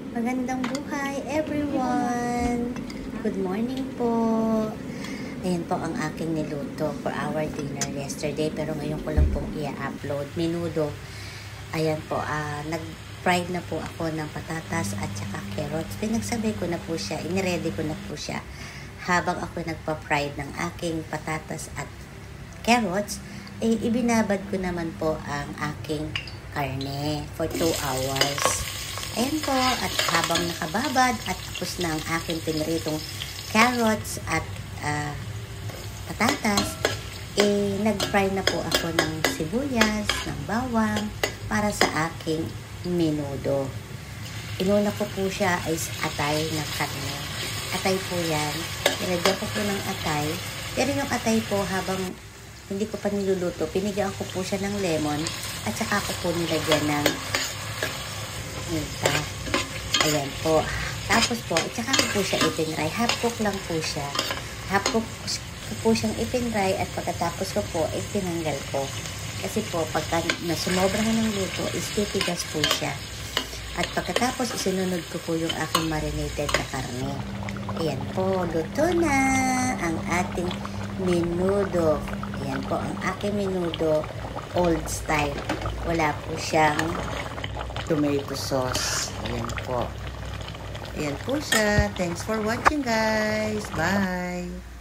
Magandang buhay everyone! Good morning po! Ayan po ang aking niluto for our dinner yesterday, pero ngayon ko lang pong i-upload. Menudo. Ayan po, nag-fried na po ako ng patatas at saka carrots. Pinagsabay ko na po siya, iniready ko na po siya. Habang ako nagpa-fried ng aking patatas at carrots, ibinabad ko naman po ang aking karne for 2 hours. Ayan po, at habang nakababad at tapos na ang aking piniritong carrots at patatas, nag-fry na po ako ng sibuyas, ng bawang, para sa aking menudo. Inuna ko po siya ay atay ng karne. Atay po yan. Nilagyan ko po ng atay. Pero yung atay po, habang hindi ko pa niluluto, pinigyan ko po siya ng lemon at saka ko po nilagyan ng nita. Ayan po. Tapos po, at saka ko po siya ipinray. Half cook lang po siya. Half cook ko po siyang ipinray at pagkatapos ko po, tinanggal ko. Kasi po, pagka nasumobra ng luto, titigas po siya. At pagkatapos, isinunod ko po yung aking marinated na karne. Ayan po, luto na ang ating menudo. Ayan po, ang aking menudo, old style. Wala po siyang tomato sauce. Ayan po. Ayan po siya. Thanks for watching, guys. Bye!